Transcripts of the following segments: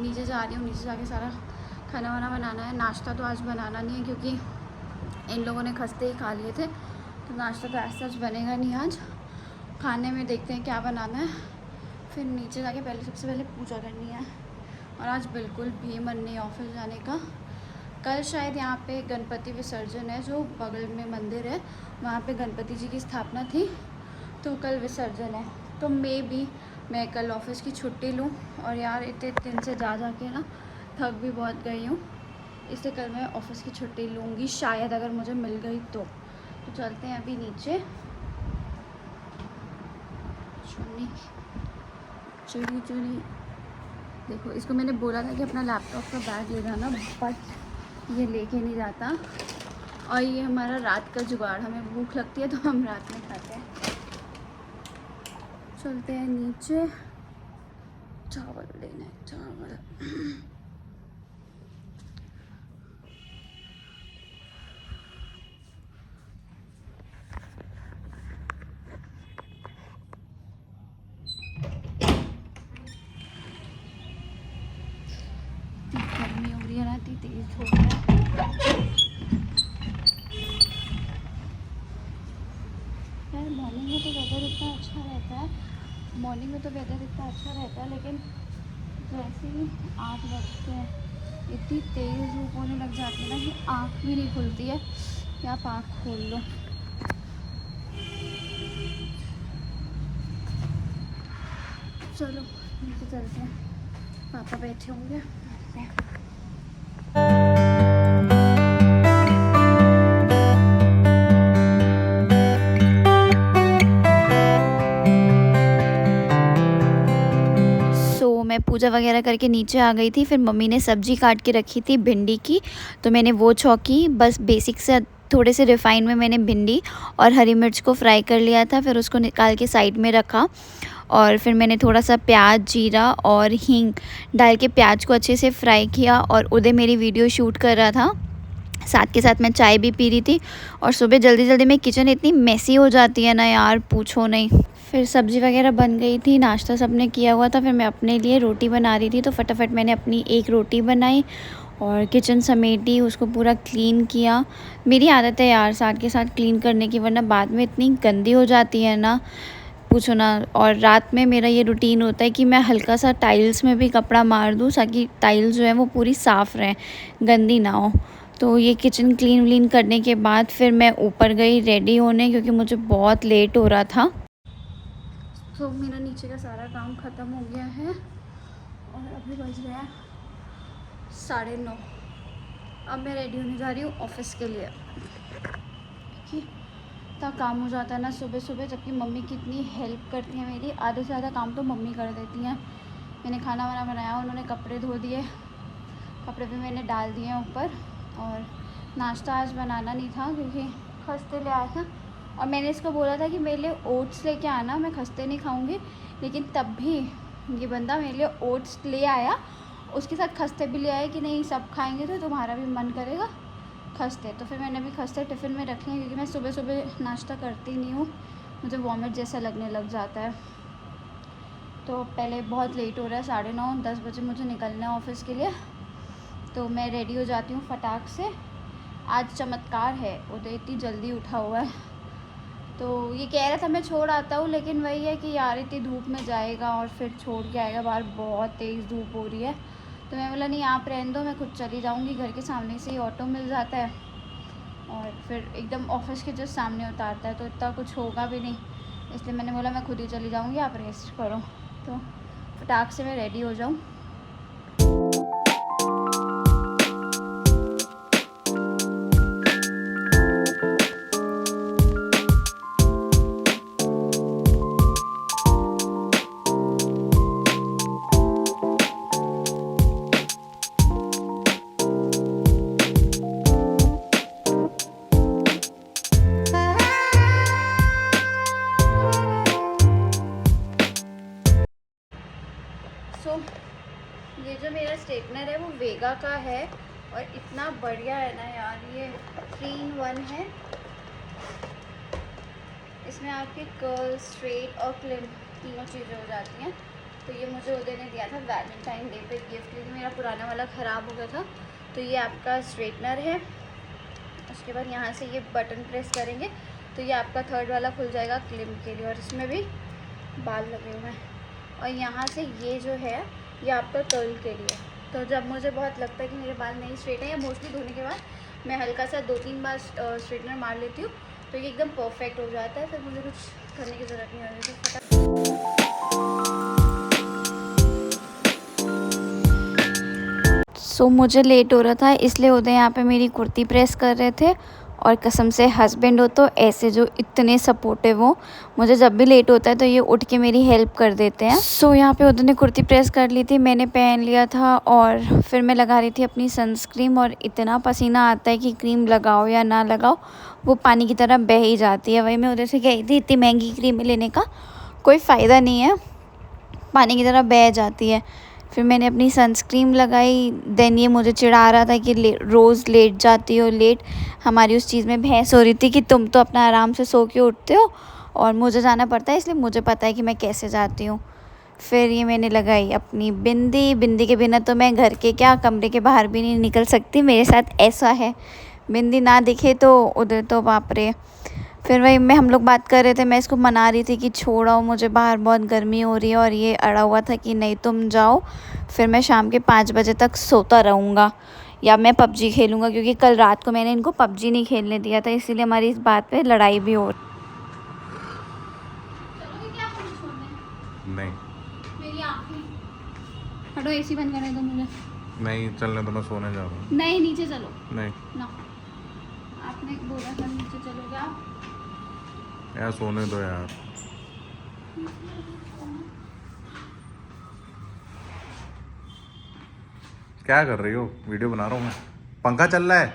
नीचे जा रही हूँ, नीचे जाके सारा खाना वाना बनाना है। नाश्ता तो आज बनाना नहीं है क्योंकि इन लोगों ने खस्ते ही खा लिए थे, तो नाश्ता तो ऐसा सच बनेगा नहीं आज। खाने में देखते हैं क्या बनाना है, फिर नीचे जाके पहले सबसे पहले पूजा करनी है। और आज बिल्कुल भी मन नहीं ऑफिस जाने का। कल शायद यहाँ पे गणपति विसर्जन है, जो बगल में मंदिर है वहाँ पे गणपति जी की स्थापना थी, तो कल विसर्जन है। तो मैं कल ऑफिस की छुट्टी लूँ। और यार इतने दिन से जा के ना थक भी बहुत गई हूँ, इसलिए कल मैं ऑफिस की छुट्टी लूँगी शायद, अगर मुझे मिल गई तो चलते हैं अभी नीचे। चुनी देखो, इसको मैंने बोला था कि अपना लैपटॉप का बैग ले जाना, बट ये लेके नहीं जाता। और ये हमारा रात का जुगाड़, हमें भूख लगती है तो हम रात में खाते हैं। चलते हैं नीचे, चावल लेना है, चावल। गर्मी हो रही है ना, तेज हो रहा है। यार मॉर्निंग में तो वेदर इतना अच्छा रहता है, लेकिन जैसे ही 8 बजते हैं इतनी तेज़ धूप होने लग जाती है ना कि आँख भी नहीं खुलती है, या आप आँख खोल लो। चलो नीचे चलते हैं, पापा बैठे होंगे। मैं पूजा वगैरह करके नीचे आ गई थी। फिर मम्मी ने सब्ज़ी काट के रखी थी भिंडी की, तो मैंने वो छौंकी। बस बेसिक से थोड़े से रिफ़ाइन में मैंने भिंडी और हरी मिर्च को फ्राई कर लिया था, फिर उसको निकाल के साइड में रखा। और फिर मैंने थोड़ा सा प्याज, जीरा और हींग डाल के प्याज को अच्छे से फ्राई किया। और उधर मेरी वीडियो शूट कर रहा था, साथ के साथ मैं चाय भी पी रही थी। और सुबह जल्दी जल्दी में किचन इतनी मेसी हो जाती है ना यार, पूछो नहीं। फिर सब्ज़ी वगैरह बन गई थी, नाश्ता सबने किया हुआ था। फिर मैं अपने लिए रोटी बना रही थी, तो फटाफट मैंने अपनी एक रोटी बनाई और किचन समेटी, उसको पूरा क्लीन किया। मेरी आदत है यार साथ के साथ क्लीन करने की, वरना बाद में इतनी गंदी हो जाती है ना, पूछो ना। और रात में मेरा ये रूटीन होता है कि मैं हल्का सा टाइल्स में भी कपड़ा मार दूँ, ताकि टाइल्स जो है वो पूरी साफ़ रहें, गंदी ना हो। तो ये किचन क्लीन करने के बाद फिर मैं ऊपर गई रेडी होने, क्योंकि मुझे बहुत लेट हो रहा था। तो मेरा नीचे का सारा काम ख़त्म हो गया है और अभी बज गया है 9:30। अब मैं रेडी होने जा रही हूँ ऑफिस के लिए, क्योंकि इतना काम हो जाता है ना सुबह सुबह, जबकि मम्मी कितनी हेल्प करती है मेरी। आधे से ज़्यादा काम तो मम्मी कर देती हैं। मैंने खाना वाना बनाया, उन्होंने कपड़े धो दिए, कपड़े भी मैंने डाल दिए ऊपर। और नाश्ता आज बनाना नहीं था क्योंकि खस्ते ले आया था, और मैंने इसको बोला था कि मेरे लिए ओट्स लेके आना, मैं खस्ते नहीं खाऊंगी। लेकिन तब भी ये बंदा मेरे लिए ओट्स ले आया, उसके साथ खस्ते भी ले आए कि नहीं सब खाएंगे तो तुम्हारा भी मन करेगा खस्ते। तो फिर मैंने भी खस्ते टिफ़िन में रखे हैं, क्योंकि मैं सुबह सुबह नाश्ता करती नहीं हूँ, मुझे वॉमिट जैसा लगने लग जाता है। तो पहले बहुत लेट हो रहा है, 9:30 10 बजे मुझे निकलना है ऑफिस के लिए। तो मैं रेडी हो जाती हूँ फटाक से। आज चमत्कार है, उदय इतनी जल्दी उठा हुआ है, तो ये कह रहा था मैं छोड़ आता हूँ, लेकिन वही है कि यार इतनी धूप में जाएगा और फिर छोड़ के आएगा, बाहर बहुत तेज़ धूप हो रही है। तो मैं बोला नहीं आप रहने दो, मैं खुद चली जाऊँगी, घर के सामने से ही ऑटो मिल जाता है और फिर एकदम ऑफिस के जस्ट सामने उतारता है, तो इतना कुछ होगा भी नहीं। इसलिए मैंने बोला मैं खुद ही चली जाऊँगी, आप रेस्ट करो। तो फटाक से मैं रेडी हो जाऊँ। ये जो मेरा स्ट्रेटनर है वो वेगा का है, और इतना बढ़िया है ना यार, ये 3 in 1 है। इसमें आपके कर्ल, स्ट्रेट और क्लिप तीनों चीज़ें हो जाती हैं। तो ये मुझे उदय ने दिया था वैलेंटाइन डे पे गिफ्ट, क्योंकि मेरा पुराना वाला ख़राब हो गया था। तो ये आपका स्ट्रेटनर है। उसके बाद यहाँ से ये बटन प्रेस करेंगे तो ये आपका थर्ड वाला खुल जाएगा क्लिप के लिए, और इसमें भी बाल लगे हुए हैं। और यहाँ से ये जो है ये आपका कर्ल के लिए। तो जब मुझे बहुत लगता है कि मेरे बाल नहीं स्ट्रेट हैं, या मोस्टली धोने के बाद मैं हल्का सा 2-3 बार स्ट्रेटनर मार लेती हूँ तो ये एकदम परफेक्ट हो जाता है, फिर मुझे कुछ करने की ज़रूरत नहीं होती। तो मुझे लेट हो रहा था, इसलिए उदय यहाँ पे मेरी कुर्ती प्रेस कर रहे थे। और कसम से हस्बैंड हो तो ऐसे जो इतने सपोर्टिव हो, मुझे जब भी लेट होता है तो ये उठ के मेरी हेल्प कर देते हैं। सो यहाँ पे उदय ने कुर्ती प्रेस कर ली थी, मैंने पहन लिया था और फिर मैं लगा रही थी अपनी सनस्क्रीन। और इतना पसीना आता है कि क्रीम लगाओ या ना लगाओ वो पानी की तरह बह ही जाती है। वही मैं उधर से कही थी इतनी महंगी क्रीम लेने का कोई फ़ायदा नहीं है, पानी की तरह बह जाती है। फिर मैंने अपनी सनस्क्रीन लगाई। देन ये मुझे चिढ़ा रहा था कि रोज़ लेट जाती हो, लेट। हमारी उस चीज़ में बहस हो रही थी कि तुम तो अपना आराम से सो के उठते हो और मुझे जाना पड़ता है, इसलिए मुझे पता है कि मैं कैसे जाती हूँ। फिर ये मैंने लगाई अपनी बिंदी के बिना तो मैं घर के क्या कमरे के बाहर भी नहीं निकल सकती, मेरे साथ ऐसा है। बिंदी ना दिखे तो उधर तो बाप रे। फिर वही हम लोग बात कर रहे थे, मैं इसको मना रही थी कि छोड़ो, मुझे बाहर बहुत गर्मी हो रही है। और ये अड़ा हुआ था कि नहीं तुम जाओ, फिर मैं शाम के 5 बजे तक सोता रहूँगा या मैं पबजी खेलूँगा, क्योंकि कल रात को मैंने इनको पबजी नहीं खेलने दिया था, इसीलिए हमारी इस बात पे लड़ाई भी हो रही। नहीं मेरी आँखें हटो, एसी बंद करने दो मुझे। नहीं चलने तो मैं सोने जा रहा हूँ। नहीं नीचे चलो। नहीं ना, आपने बोला था नीचे चलोगे आप। यार सोने दो यार। क्या कर रही हो? वीडियो बना रहा हूँ मैं। पंखा चल रहा है।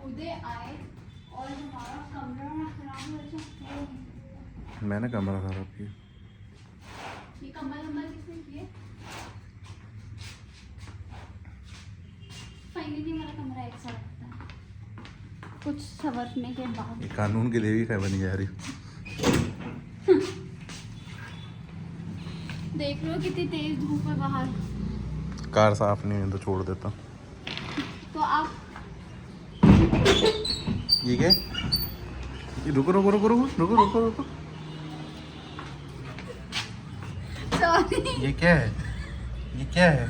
उदय आए और हमारा कमरा खराब हो जाए। मैंने कमरा खराब किया। ये कमल किसने किए? फाइनली मेरा कमरा एक सा लगता है कुछ संवरने के बाद। ये कानून की देवी क्या बनी जा रही? देख लो कितनी तेज धूप है बाहर। कार साफ नहीं है तो छोड़ देता। तो आप ये क्या? ये रुको रुको रुको रुको रुको रुको रुको। सॉरी। ये क्या है? ये क्या है?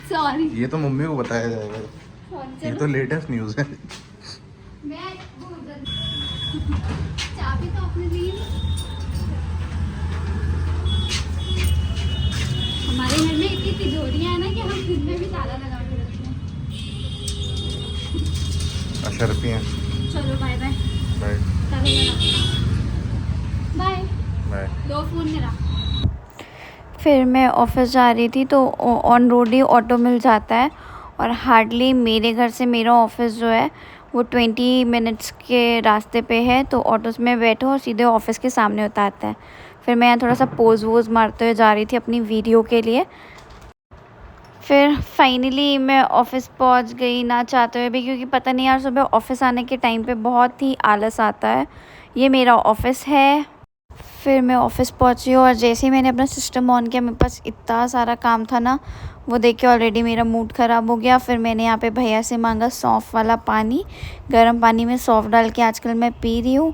सॉरी। ये तो मम्मी को बताया जाएगा। ये तो लेटेस्ट न्यूज़ है। मैं चाबी तो अपने दी। हमारे घर में इतनी तिजोरियां हैं ना कि हम खुद में भी ताला लगा के रखते हैं। अशरफी हैं। चलो bye bye. Bye bye bye. लो फोन मेरा। फिर मैं ऑफिस जा रही थी तो ऑन रोड ही ऑटो मिल जाता है, और हार्डली मेरे घर से मेरा ऑफिस जो है वो 20 मिनट्स के रास्ते पे है। तो ऑटोस में बैठो और सीधे ऑफिस के सामने उतारता है। फिर मैं यहाँ थोड़ा सा पोज वोज मारते हुए जा रही थी अपनी वीडियो के लिए। फिर फाइनली मैं ऑफ़िस पहुँच गई, ना चाहते हुए भी, क्योंकि पता नहीं यार सुबह ऑफ़िस आने के टाइम पे बहुत ही आलस आता है। ये मेरा ऑफ़िस है। फिर मैं ऑफ़िस पहुँची और जैसे ही मैंने अपना सिस्टम ऑन किया, मेरे पास इतना सारा काम था ना, वो देख के ऑलरेडी मेरा मूड ख़राब हो गया। फिर मैंने यहाँ पे भैया से मांगा सौंफ वाला पानी, गर्म पानी में सौंफ डाल के आजकल मैं पी रही हूँ।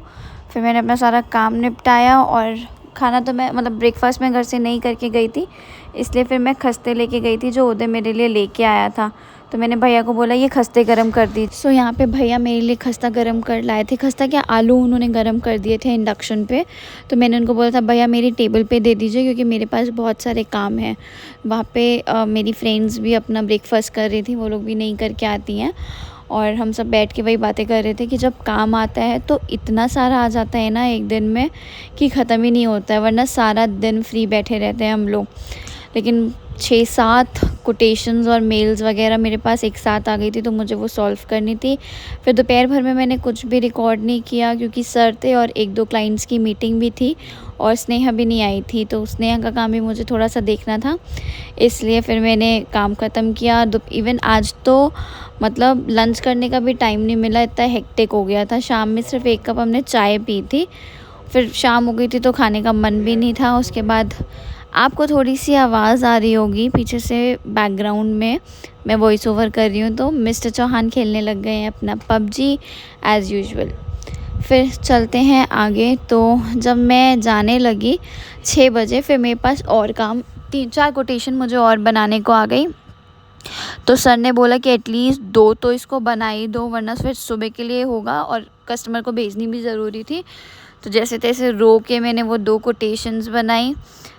फिर मैंने अपना सारा काम निपटाया, और खाना तो मैं ब्रेकफास्ट में घर से नहीं करके गई थी, इसलिए फिर मैं खस्ते लेके गई थी जो उदय मेरे लिए लेके आया था। तो मैंने भैया को बोला ये खस्ते गरम कर दी। सो यहाँ पे भैया मेरे लिए खस्ता गरम कर लाए थे। खस्ता क्या, आलू उन्होंने गरम कर दिए थे इंडक्शन पे। तो मैंने उनको बोला था भैया मेरी टेबल पे दे दीजिए, क्योंकि मेरे पास बहुत सारे काम हैं। वहाँ पे मेरी फ्रेंड्स भी अपना ब्रेकफास्ट कर रही थी, वो लोग भी नहीं करके आती हैं, और हम सब बैठ के वही बातें कर रहे थे कि जब काम आता है तो इतना सारा आ जाता है ना एक दिन में कि ख़त्म ही नहीं होता है, वरना सारा दिन फ्री बैठे रहते हैं हम लोग। लेकिन 6-7 कोटेशंस और मेल्स वगैरह मेरे पास एक साथ आ गई थी, तो मुझे वो सॉल्व करनी थी। फिर दोपहर भर में मैंने कुछ भी रिकॉर्ड नहीं किया, क्योंकि सर थे और 1-2 क्लाइंट्स की मीटिंग भी थी, और स्नेहा भी नहीं आई थी, तो स्नेहा का काम भी मुझे थोड़ा सा देखना था, इसलिए फिर मैंने काम ख़त्म किया। इवन आज तो लंच करने का भी टाइम नहीं मिला, इतना हेक्टिक हो गया था। शाम में सिर्फ 1 कप हमने चाय पी थी, फिर शाम हो गई थी तो खाने का मन भी नहीं था। उसके बाद आपको थोड़ी सी आवाज़ आ रही होगी पीछे से बैकग्राउंड में, मैं वॉइस ओवर कर रही हूँ। तो मिस्टर चौहान खेलने लग गए हैं अपना पबजी एज़ यूजुअल। फिर चलते हैं आगे। तो जब मैं जाने लगी 6 बजे, फिर मेरे पास और काम 3-4 कोटेशन मुझे और बनाने को आ गई। तो सर ने बोला कि एटलीस्ट 2 तो इसको बना ही दो, वरना फिर सुबह के लिए होगा और कस्टमर को भेजनी भी ज़रूरी थी। तो जैसे तैसे रो के मैंने वो 2 कोटेशंस बनाई,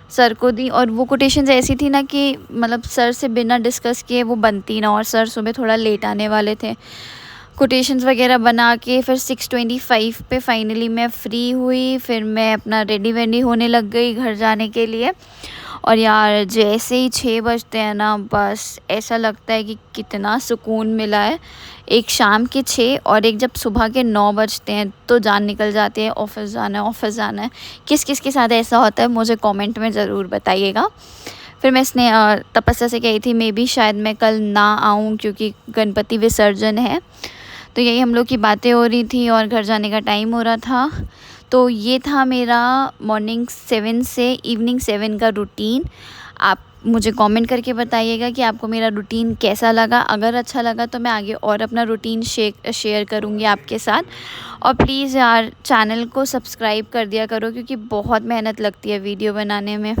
सर को दी। और वो कोटेशंस ऐसी थी ना कि मतलब सर से बिना डिस्कस किए वो बनती ना, और सर सुबह थोड़ा लेट आने वाले थे। कोटेशंस वगैरह बना के फिर 6:25 पे फाइनली मैं फ़्री हुई। फिर मैं अपना रेडी वेडी होने लग गई घर जाने के लिए। और यार जैसे ही 6 बजते हैं ना, बस ऐसा लगता है कि कितना सुकून मिला है। एक शाम के 6 और एक जब सुबह के 9 बजते हैं तो जान निकल जाती है ऑफ़िस जाना है, ऑफ़िस जाना है। किस किस के साथ ऐसा होता है मुझे कमेंट में ज़रूर बताइएगा। फिर मैं इसने तपस्या से कही थी मे बी शायद मैं कल ना आऊँ क्योंकि गणपति विसर्जन है। तो यही हम लोग की बातें हो रही थी और घर जाने का टाइम हो रहा था। तो ये था मेरा मॉर्निंग 7 से इवनिंग 7 का रूटीन। आप मुझे कमेंट करके बताइएगा कि आपको मेरा रूटीन कैसा लगा। अगर अच्छा लगा तो मैं आगे और अपना रूटीन शेयर करूँगी आपके साथ। और प्लीज़ यार चैनल को सब्सक्राइब कर दिया करो क्योंकि बहुत मेहनत लगती है वीडियो बनाने में।